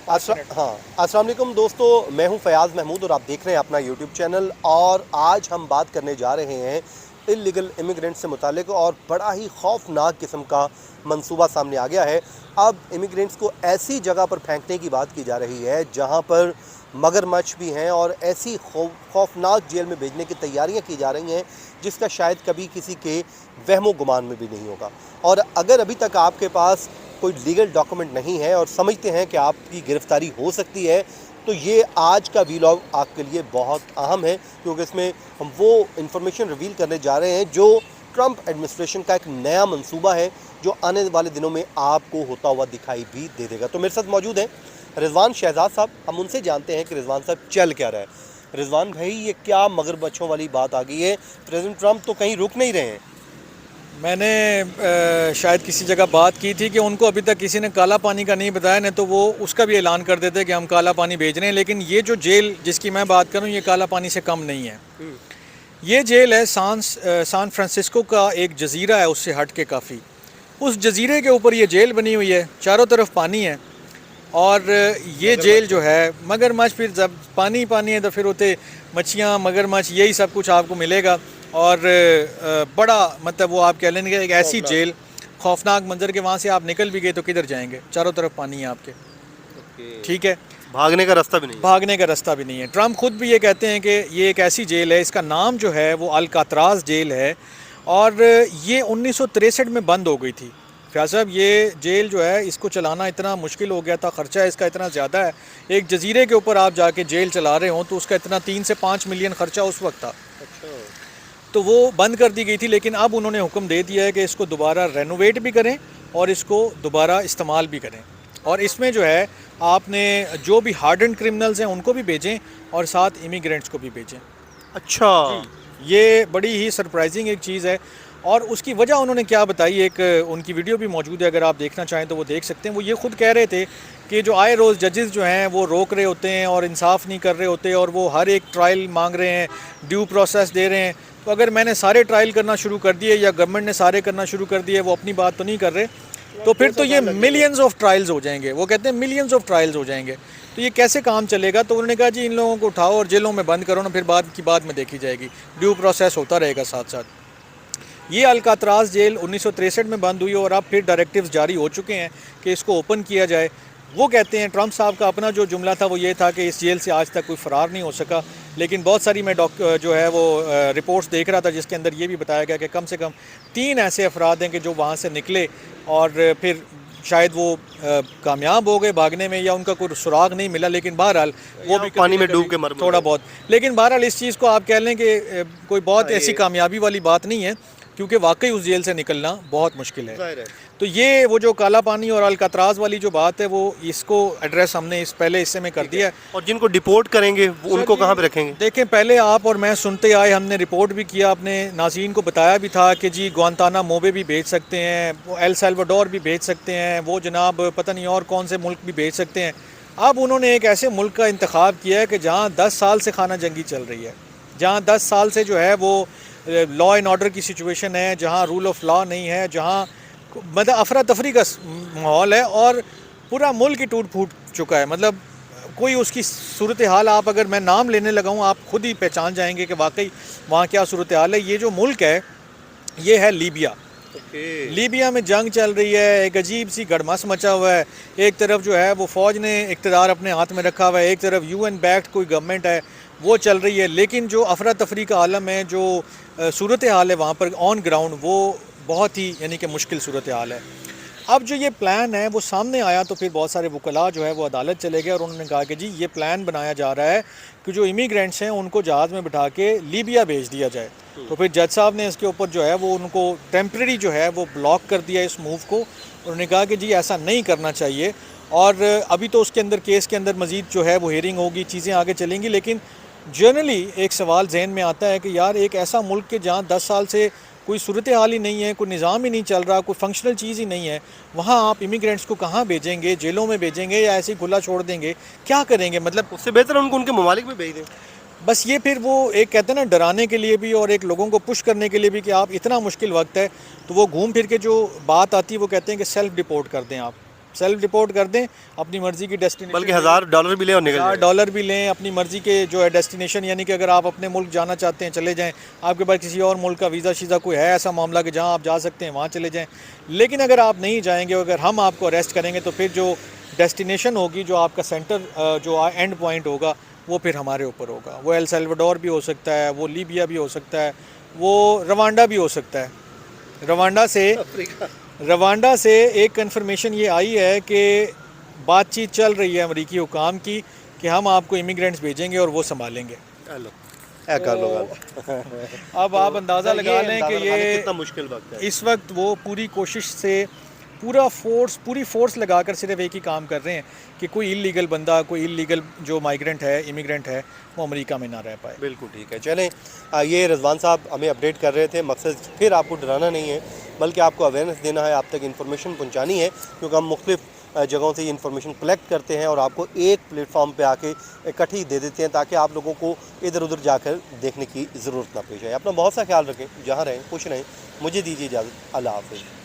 हाँ, अस्सलाम वालेकुम दोस्तों, मैं हूं फयाज़ महमूद और आप देख रहे हैं अपना यूट्यूब चैनल। और आज हम बात करने जा रहे हैं इल्लीगल इमिग्रेंट से मुतालिक, और बड़ा ही खौफनाक किस्म का मंसूबा सामने आ गया है। अब इमिग्रेंट्स को ऐसी जगह पर फेंकने की बात की जा रही है जहां पर मगरमच्छ भी हैं, और ऐसी खौफनाक जेल में भेजने की तैयारियां की जा रही हैं जिसका शायद कभी किसी के वहमो गुमान में भी नहीं होगा। और अगर अभी तक आपके पास कोई लीगल डॉक्यूमेंट नहीं है और समझते हैं कि आपकी गिरफ्तारी हो सकती है, तो ये आज का वीलॉग आपके लिए बहुत अहम है, क्योंकि इसमें हम वो इन्फॉर्मेशन रिवील करने जा रहे हैं जो ट्रंप एडमिनिस्ट्रेशन का एक नया मंसूबा है, जो आने वाले दिनों में आपको होता हुआ दिखाई भी दे देगा। तो मेरे साथ मौजूद हैं रिजवान शहजाद साहब। हम उनसे जानते हैं कि रिजवान साहब चल क्या रहा है। रिजवान भाई, ये क्या मगरमच्छों वाली बात आ गई है? प्रेसिडेंट ट्रंप तो कहीं रुक नहीं रहे हैं। मैंने शायद किसी जगह बात की थी कि उनको अभी तक किसी ने काला पानी का नहीं बताया, नहीं तो वो उसका भी ऐलान कर देते कि हम काला पानी भेज रहे हैं। लेकिन ये जो जेल जिसकी मैं बात करूं, ये काला पानी से कम नहीं है। ये जेल है सान फ्रांसिस्को का एक जजीरा है, उससे हट के काफ़ी। उस जजीरे के ऊपर ये जेल बनी हुई है, चारों तरफ पानी है। और ये जेल जो है, मगरमच्छ, फिर जब पानी पानी है तो फिर होते मच्छियाँ, मगरमच्छ, यही सब कुछ आपको मिलेगा। और बड़ा मतलब वो आप कह लेंगे एक ऐसी जेल, खौफनाक मंजर के वहाँ से आप निकल भी गए तो किधर जाएंगे, चारों तरफ पानी है आपके। ठीक है, भागने का रास्ता भी नहीं है। भागने का रास्ता भी नहीं है। ट्रंप खुद भी ये कहते हैं कि ये एक ऐसी जेल है, इसका नाम जो है वो अल्कात्राज जेल है, और ये 1963 में बंद हो गई थी। फयाज साहब, ये जेल जो है, इसको चलाना इतना मुश्किल हो गया था, ख़र्चा इसका इतना ज़्यादा है। एक जजीरे के ऊपर आप जाके जेल चला रहे हो तो उसका इतना 3 से 5 मिलियन ख़र्चा उस वक्त था। तो वो बंद कर दी गई थी, लेकिन अब उन्होंने हुक्म दे दिया है कि इसको दोबारा रेनोवेट भी करें और इसको दोबारा इस्तेमाल भी करें। और इसमें जो है, आपने जो भी हार्डन क्रिमिनल्स हैं उनको भी भेजें और साथ इमिग्रेंट्स को भी भेजें। अच्छा, ये बड़ी ही सरप्राइजिंग एक चीज़ है। और उसकी वजह उन्होंने क्या बताई, एक उनकी वीडियो भी मौजूद है, अगर आप देखना चाहें तो वो देख सकते हैं। वो ये खुद कह रहे थे कि जो आए रोज़ जजेस जो हैं वो रोक रहे होते हैं और इंसाफ नहीं कर रहे होते, और वो हर एक ट्रायल मांग रहे हैं, ड्यू प्रोसेस दे रहे हैं। तो अगर मैंने सारे ट्रायल करना शुरू कर दिए या गवर्नमेंट ने सारे करना शुरू कर दिए, वो अपनी बात तो नहीं कर रहे, तो फिर तो ये मिलियंस ऑफ ट्रायल्स हो जाएंगे। वो कहते हैं मिलियंस ऑफ ट्रायल्स हो जाएंगे, तो ये कैसे काम चलेगा? तो उन्होंने कहा जी, इन लोगों को उठाओ और जेलों में बंद करो ना, फिर बाद की बात में देखी जाएगी, ड्यू प्रोसेस होता रहेगा साथ साथ। ये अल्कात्राज जेल 1963 में बंद हुई और अब फिर डायरेक्टिव्स जारी हो चुके हैं कि इसको ओपन किया जाए। वो कहते हैं, ट्रंप साहब का अपना जो जुमला था वो ये था कि इस जेल से आज तक कोई फ़रार नहीं हो सका। लेकिन बहुत सारी मैं जो है वो रिपोर्ट्स देख रहा था, जिसके अंदर ये भी बताया गया कि कम से कम 3 ऐसे अफराद हैं कि जो वहाँ से निकले और फिर शायद वो कामयाब हो गए भागने में, या उनका कोई सुराग नहीं मिला। लेकिन बहरहाल वो भी पानी में डूब के मर थोड़ा बहुत। लेकिन बहरहाल इस चीज़ को आप कह लें कि कोई बहुत ऐसी कामयाबी वाली बात नहीं है, क्योंकि वाकई उस जेल से निकलना बहुत मुश्किल है। तो ये वो जो काला पानी और अल्कात्राज वाली जो बात है, वो इसको एड्रेस हमने इस पहले हिस्से में कर दिया है। और जिनको डिपोर्ट करेंगे उनको कहाँ पे रखेंगे? देखें, पहले आप और मैं सुनते आए, हमने रिपोर्ट भी किया, अपने नाज़रीन को बताया भी था कि जी ग्वांतानामो भी भेज सकते हैं, वो एल साल्वाडोर भी भेज सकते हैं, वो जनाब पता नहीं और कौन से मुल्क भी भेज सकते हैं। अब उन्होंने एक ऐसे मुल्क का इंतखाब किया है कि जहाँ 10 साल से खाना जंगी चल रही है, जहाँ 10 साल से जो है वो लॉ एंड ऑर्डर की सिचुएशन है, जहाँ रूल ऑफ लॉ नहीं है, जहाँ मतलब अफरा तफरी का माहौल है, और पूरा मुल्क ही टूट फूट चुका है। मतलब कोई उसकी सूरत हाल, आप अगर मैं नाम लेने लगा हूँ, आप खुद ही पहचान जाएंगे कि वाकई वहाँ क्या सूरत हाल है। ये जो मुल्क है, ये है लीबिया। लीबिया में जंग चल रही है, एक अजीब सी गड़मस मचा हुआ है। एक तरफ जो है वो फ़ौज ने इक़्तिदार अपने हाथ में रखा हुआ है, एक तरफ UN बैक्ड कोई गवर्नमेंट है वो चल रही है। लेकिन जो अफरा तफरी का आलम है, जो सूरत हाल है वहाँ पर ऑन ग्राउंड, वो बहुत ही यानी कि मुश्किल सूरत हाल है। अब जो ये प्लान है वो सामने आया तो फिर बहुत सारे वकला जो है वो अदालत चले गए और उन्होंने कहा कि जी ये प्लान बनाया जा रहा है कि जो इमिग्रेंट्स हैं उनको जहाज़ में बिठा के लीबिया भेज दिया जाए। तो फिर जज साहब ने इसके ऊपर जो है वो उनको टेम्प्रेरी जो है वो ब्लॉक कर दिया इस मूव को। उन्होंने कहा कि जी ऐसा नहीं करना चाहिए, और अभी तो उसके अंदर केस के अंदर मज़ीद जो है वो हेयरिंग होगी, चीज़ें आगे चलेंगी। लेकिन जनरली एक सवाल जहन में आता है कि यार, एक ऐसा मुल्क के जहाँ 10 साल से कोई सूरत हाल ही नहीं है, कोई निज़ाम ही नहीं चल रहा, कोई फंक्शनल चीज़ ही नहीं है, वहाँ आप इमिग्रेंट्स को कहाँ भेजेंगे? जेलों में भेजेंगे या ऐसे ही खुला छोड़ देंगे? क्या करेंगे? मतलब उससे बेहतर उनको उनके ममालिक में भेज दें। बस ये फिर वो एक कहते हैं ना, डराने के लिए भी और एक लोगों को पुश करने के लिए भी कि आप इतना मुश्किल वक्त है, तो वो घूम फिर के जो बात आती है वो कहते हैं कि सेल्फ डिपोर्ट कर दें आप। सेल्फ डिपोर्ट कर दें, अपनी मर्ज़ी की डेस्टिनेशन, बल्कि $1000 भी ले और निकल जाए। $1000 भी लें, अपनी मर्ज़ी के जो है डेस्टिनेशन, यानी कि अगर आप अपने मुल्क जाना चाहते हैं चले जाएं, आपके पास किसी और मुल्क का वीज़ा शीज़ा कोई है ऐसा मामला कि जहां आप जा सकते हैं वहां चले जाएं। लेकिन अगर आप नहीं जाएंगे, अगर हम आपको अरेस्ट करेंगे तो फिर जो डेस्टिनेशन होगी, जो आपका सेंटर जो एंड पॉइंट होगा, वो फिर हमारे ऊपर होगा। वो एल सल्वाडोर भी हो सकता है, वो लीबिया भी हो सकता है, वो रवांडा भी हो सकता है। रवांडा से एक कन्फर्मेशन ये आई है कि बातचीत चल रही है अमरीकी हुकाम की कि हम आपको इमिग्रेंट्स भेजेंगे और वो संभालेंगे। हेलो कर लो अब आप अंदाज़ा लगा लें कि ये कितना मुश्किल वक्त है। इस वक्त वो पूरी कोशिश से पूरी फोर्स लगाकर सिर्फ एक ही काम कर रहे हैं कि कोई इलीगल बंदा, कोई इलीगल जो माइग्रेंट है, इमिग्रेंट है, वो अमेरिका में ना रह पाए। बिल्कुल ठीक है। चलें, ये रिजवान साहब हमें अपडेट कर रहे थे। मकसद फिर आपको डराना नहीं है, बल्कि आपको अवेयरनेस देना है, आप तक इन्फॉर्मेशन पहुंचानी है, क्योंकि हम मुख्तलिफ जगहों से ये इन्फॉर्मेशन कलेक्ट करते हैं और आपको एक प्लेटफॉर्म पे आके इकट्ठी दे देते हैं, ताकि आप लोगों को इधर उधर जाकर देखने की ज़रूरत ना पेश आए। अपना बहुत सा ख्याल रखें, जहाँ रहें खुश रहें। मुझे दीजिए इजाज़त। अल्लाह हाफ़िज़।